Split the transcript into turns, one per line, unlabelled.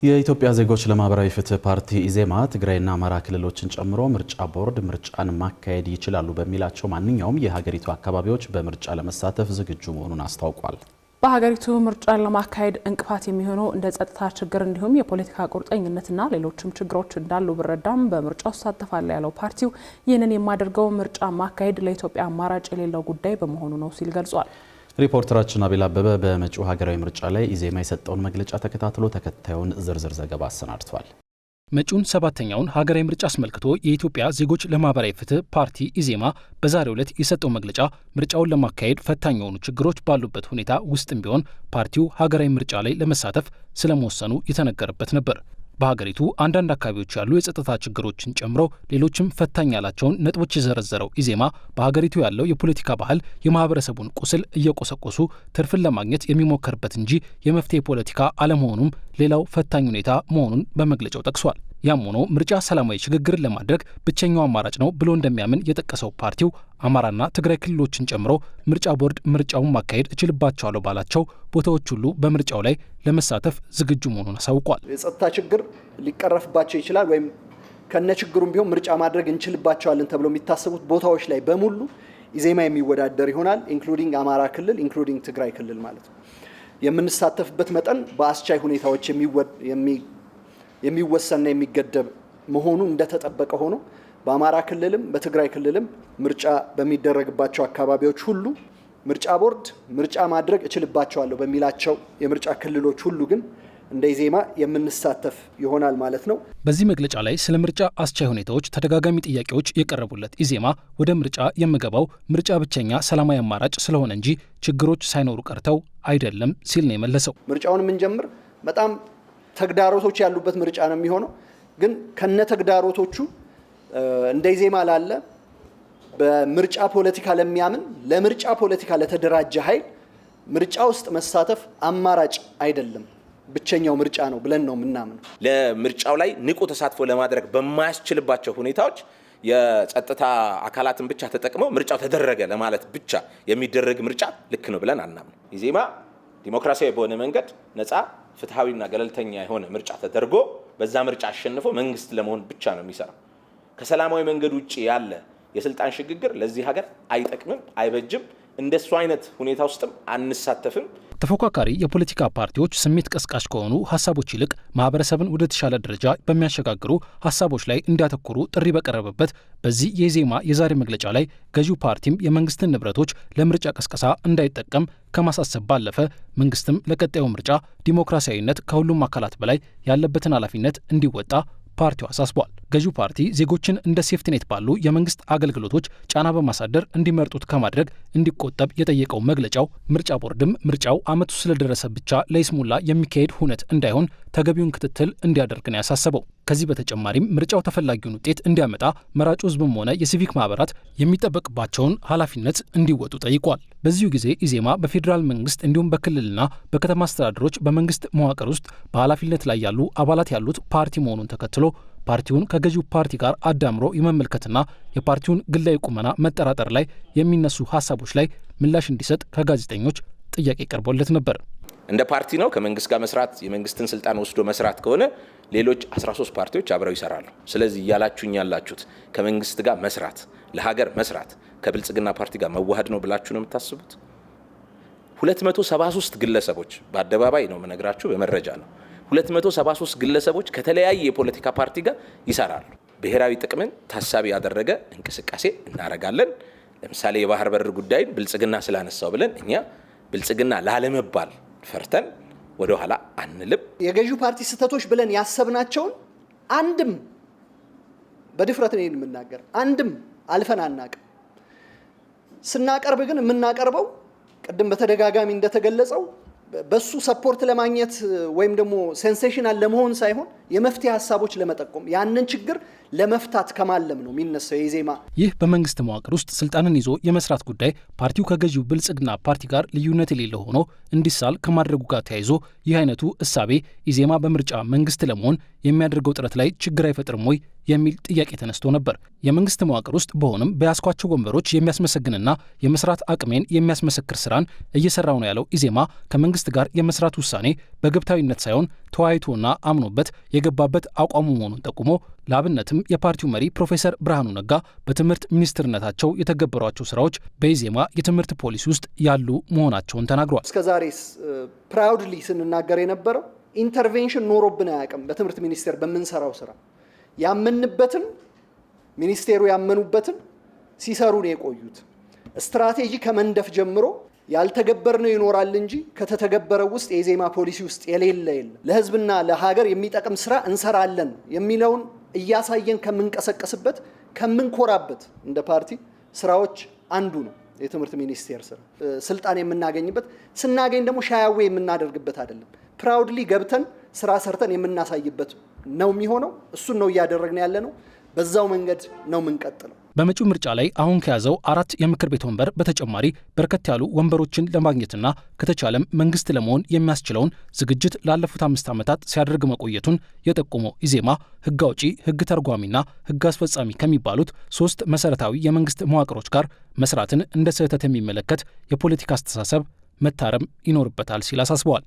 የኢትዮጵያ ዜጎች ለማህበራዊ ፍትህ ፓርቲ ኢዜማ ትግራይና አማራ ክልሎችን ጨምሮ ምርጫ ቦርድ ምርጫን ማካሄድ ይችላሉ በሚላቸው ማንኛውም የሀገሪቱ አካባቢዎች በምርጫ ለመሳተፍ ዝግጁ መሆኑን አስታውቋል።
በሀገሪቱ ምርጫን ለማካሄድ እንቅፋት የሚሆኑ እንደ ጸጥታ ችግር እንዲሁም የፖለቲካ ቁርጠኝነትና ሌሎችም ችግሮች እንዳሉ ብረዳም በምርጫው ተሳተፋለሁ ያለው ፓርቲው ይህንን የማደርገው ምርጫ ማካሄድ ለኢትዮጵያ አማራጭ የሌለው ጉዳይ በመሆኑ ነው ሲል ገልጿል።
ሪፖርተራችን አቤል አበበ በመጪው ሀገራዊ ምርጫ ላይ ኢዜማ የሰጠውን መግለጫ ተከታትሎ ተከታዩን ዝርዝር ዘገባ አሰናድቷል።
መጪውን ሰባተኛውን ሀገራዊ ምርጫ አስመልክቶ የኢትዮጵያ ዜጎች ለማህበራዊ ፍትህ ፓርቲ ኢዜማ በዛሬው ዕለት የሰጠው መግለጫ ምርጫውን ለማካሄድ ፈታኝ የሆኑ ችግሮች ባሉበት ሁኔታ ውስጥም ቢሆን ፓርቲው ሀገራዊ ምርጫ ላይ ለመሳተፍ ስለመወሰኑ የተነገረበት ነበር። በሀገሪቱ አንዳንድ አካባቢዎች ያሉ የጸጥታ ችግሮችን ጨምሮ ሌሎችም ፈታኝ ያላቸውን ነጥቦች የዘረዘረው ኢዜማ በሀገሪቱ ያለው የፖለቲካ ባህል የማህበረሰቡን ቁስል እየቆሰቆሱ ትርፍን ለማግኘት የሚሞከርበት እንጂ የመፍትሄ ፖለቲካ አለመሆኑም ሌላው ፈታኝ ሁኔታ መሆኑን በመግለጫው ጠቅሷል። ያም ሆኖ ምርጫ ሰላማዊ ሽግግርን ለማድረግ ብቸኛው አማራጭ ነው ብሎ እንደሚያምን የጠቀሰው ፓርቲው አማራና ትግራይ ክልሎችን ጨምሮ ምርጫ ቦርድ ምርጫውን ማካሄድ እችልባቸዋለሁ ባላቸው ቦታዎች ሁሉ በምርጫው ላይ ለመሳተፍ ዝግጁ መሆኑን አሳውቋል።
የጸጥታ ችግር ሊቀረፍባቸው ይችላል ወይም ከነችግሩም ቢሆን ምርጫ ማድረግ እንችልባቸዋለን ተብሎ የሚታሰቡት ቦታዎች ላይ በሙሉ ኢዜማ የሚወዳደር ይሆናል። ኢንክሉዲንግ አማራ ክልል፣ ኢንክሉዲንግ ትግራይ ክልል ማለት ነው። የምንሳተፍበት መጠን በአስቻይ ሁኔታዎች የሚወሰንና የሚገደብ መሆኑ እንደተጠበቀ ሆኖ በአማራ ክልልም በትግራይ ክልልም ምርጫ በሚደረግባቸው አካባቢዎች ሁሉ ምርጫ ቦርድ ምርጫ ማድረግ እችልባቸዋለሁ በሚላቸው የምርጫ ክልሎች ሁሉ ግን እንደ ኢዜማ የምንሳተፍ ይሆናል ማለት ነው።
በዚህ መግለጫ ላይ ስለ ምርጫ አስቻይ ሁኔታዎች ተደጋጋሚ ጥያቄዎች የቀረቡለት ኢዜማ ወደ ምርጫ የምገባው ምርጫ ብቸኛ ሰላማዊ አማራጭ ስለሆነ እንጂ ችግሮች ሳይኖሩ ቀርተው አይደለም ሲል ነው የመለሰው።
ምርጫውን የምንጀምር በጣም ተግዳሮቶች ያሉበት ምርጫ ነው የሚሆነው። ግን ከነ ተግዳሮቶቹ እንደ ኢዜማ ላለ በምርጫ ፖለቲካ ለሚያምን ለምርጫ ፖለቲካ ለተደራጀ ኃይል ምርጫ ውስጥ መሳተፍ አማራጭ አይደለም፣ ብቸኛው ምርጫ ነው ብለን ነው የምናምነው።
ለምርጫው ላይ ንቁ ተሳትፎ ለማድረግ በማያስችልባቸው ሁኔታዎች የጸጥታ አካላትን ብቻ ተጠቅመው ምርጫው ተደረገ ለማለት ብቻ የሚደረግ ምርጫ ልክ ነው ብለን አናምነው። ኢዜማ ዲሞክራሲያዊ በሆነ መንገድ ነፃ ፍትሃዊና ገለልተኛ የሆነ ምርጫ ተደርጎ በዛ ምርጫ አሸንፎ መንግስት ለመሆን ብቻ ነው የሚሰራው። ከሰላማዊ መንገድ ውጪ ያለ የስልጣን ሽግግር ለዚህ ሀገር አይጠቅምም፣ አይበጅም። እንደሱ አይነት ሁኔታ ውስጥም አንሳተፍም።
ተፎካካሪ የፖለቲካ ፓርቲዎች ስሜት ቀስቃሽ ከሆኑ ሀሳቦች ይልቅ ማህበረሰብን ወደ ተሻለ ደረጃ በሚያሸጋግሩ ሀሳቦች ላይ እንዲያተኩሩ ጥሪ በቀረበበት በዚህ የኢዜማ የዛሬ መግለጫ ላይ ገዢው ፓርቲም የመንግስትን ንብረቶች ለምርጫ ቀስቀሳ እንዳይጠቀም ከማሳሰብ ባለፈ መንግስትም ለቀጣዩ ምርጫ ዲሞክራሲያዊነት ከሁሉም አካላት በላይ ያለበትን ኃላፊነት እንዲወጣ ፓርቲው አሳስቧል። ገዢው ፓርቲ ዜጎችን እንደ ሴፍቲኔት ባሉ የመንግስት አገልግሎቶች ጫና በማሳደር እንዲመርጡት ከማድረግ እንዲቆጠብ የጠየቀው መግለጫው ምርጫ ቦርድም ምርጫው ዓመቱ ስለደረሰ ብቻ ለይስሙላ የሚካሄድ ሁነት እንዳይሆን ተገቢውን ክትትል እንዲያደርግ ነው ያሳሰበው። ከዚህ በተጨማሪም ምርጫው ተፈላጊውን ውጤት እንዲያመጣ መራጩ ህዝብም ሆነ የሲቪክ ማህበራት የሚጠበቅባቸውን ኃላፊነት እንዲወጡ ጠይቋል። በዚሁ ጊዜ ኢዜማ በፌዴራል መንግስት እንዲሁም በክልልና በከተማ አስተዳደሮች በመንግስት መዋቅር ውስጥ በኃላፊነት ላይ ያሉ አባላት ያሉት ፓርቲ መሆኑን ተከትሎ ፓርቲውን ከገዢው ፓርቲ ጋር አዳምሮ የመመልከትና የፓርቲውን ግላዊ ቁመና መጠራጠር ላይ የሚነሱ ሀሳቦች ላይ ምላሽ እንዲሰጥ ከጋዜጠኞች ጥያቄ ቀርቦለት ነበር።
እንደ ፓርቲ ነው ከመንግስት ጋር መስራት፣ የመንግስትን ስልጣን ወስዶ መስራት ከሆነ ሌሎች 13 ፓርቲዎች አብረው ይሰራሉ። ስለዚህ እያላችሁኝ ያላችሁት ከመንግስት ጋር መስራት፣ ለሀገር መስራት ከብልጽግና ፓርቲ ጋር መዋሃድ ነው ብላችሁ ነው የምታስቡት? 273 ግለሰቦች በአደባባይ ነው የምነግራችሁ፣ በመረጃ ነው። 273 ግለሰቦች ከተለያየ የፖለቲካ ፓርቲ ጋር ይሰራሉ። ብሔራዊ ጥቅምን ታሳቢ ያደረገ እንቅስቃሴ እናደርጋለን። ለምሳሌ የባህር በር ጉዳይን ብልጽግና ስላነሳው ብለን እኛ ብልጽግና ላለመባል ፈርተን ወደ ኋላ አንልም።
የገዢው ፓርቲ ስህተቶች ብለን ያሰብናቸውን አንድም በድፍረት ነው የምናገር፣ አንድም አልፈን አናቅም። ስናቀርብ ግን የምናቀርበው ቅድም በተደጋጋሚ እንደተገለጸው በሱ ሰፖርት ለማግኘት ወይም ደግሞ ሴንሴሽናል ለመሆን ሳይሆን የመፍትሄ ሀሳቦች ለመጠቆም ያንን ችግር ለመፍታት ከማለም ነው የሚነሳው የኢዜማ።
ይህ በመንግስት መዋቅር ውስጥ ስልጣንን ይዞ የመስራት ጉዳይ ፓርቲው ከገዢው ብልጽግና ፓርቲ ጋር ልዩነት የሌለው ሆኖ እንዲሳል ከማድረጉ ጋር ተያይዞ ይህ አይነቱ እሳቤ ኢዜማ በምርጫ መንግስት ለመሆን የሚያደርገው ጥረት ላይ ችግር አይፈጥርም ወይ የሚል ጥያቄ ተነስቶ ነበር። የመንግስት መዋቅር ውስጥ በሆንም በያዝኳቸው ወንበሮች የሚያስመሰግንና የመስራት አቅሜን የሚያስመሰክር ስራን እየሰራው ነው ያለው ኢዜማ ከመንግስት ጋር የመስራት ውሳኔ በግብታዊነት ሳይሆን ተወያይቶና አምኖበት የገባበት አቋሙ መሆኑን ጠቁሞ ለአብነትም የፓርቲው መሪ ፕሮፌሰር ብርሃኑ ነጋ በትምህርት ሚኒስትርነታቸው የተገበሯቸው ስራዎች በኢዜማ የትምህርት ፖሊሲ ውስጥ ያሉ መሆናቸውን ተናግሯል።
እስከዛሬ ፕራውድሊ ስንናገር የነበረው ኢንተርቬንሽን ኖሮብን አያውቅም። በትምህርት ሚኒስቴር በምንሰራው ስራ ያመንበትን ሚኒስቴሩ ያመኑበትን ሲሰሩ ነው የቆዩት። ስትራቴጂ ከመንደፍ ጀምሮ ያልተገበርነው ይኖራል እንጂ ከተተገበረው ውስጥ የኢዜማ ፖሊሲ ውስጥ የሌለ የለም። ለህዝብና ለሀገር የሚጠቅም ስራ እንሰራለን የሚለውን እያሳየን ከምንቀሰቀስበት ከምንኮራበት እንደ ፓርቲ ስራዎች አንዱ ነው የትምህርት ሚኒስቴር ስራ። ስልጣን የምናገኝበት ስናገኝ ደግሞ ሻያዌ የምናደርግበት አይደለም። ፕራውድሊ ገብተን ስራ ሰርተን የምናሳይበት ነው የሚሆነው። እሱን ነው እያደረግን ያለ ነው። በዛው መንገድ ነው የምንቀጥለው።
በመጪው ምርጫ ላይ አሁን ከያዘው 4 የምክር ቤት ወንበር በተጨማሪ በርከት ያሉ ወንበሮችን ለማግኘትና ከተቻለም መንግስት ለመሆን የሚያስችለውን ዝግጅት ላለፉት 5 ዓመታት ሲያደርግ መቆየቱን የጠቆመው ኢዜማ ህግ አውጪ፣ ህግ ተርጓሚና ህግ አስፈጻሚ ከሚባሉት 3 መሰረታዊ የመንግስት መዋቅሮች ጋር መስራትን እንደ ስህተት የሚመለከት የፖለቲካ አስተሳሰብ መታረም ይኖርበታል ሲል አሳስበዋል።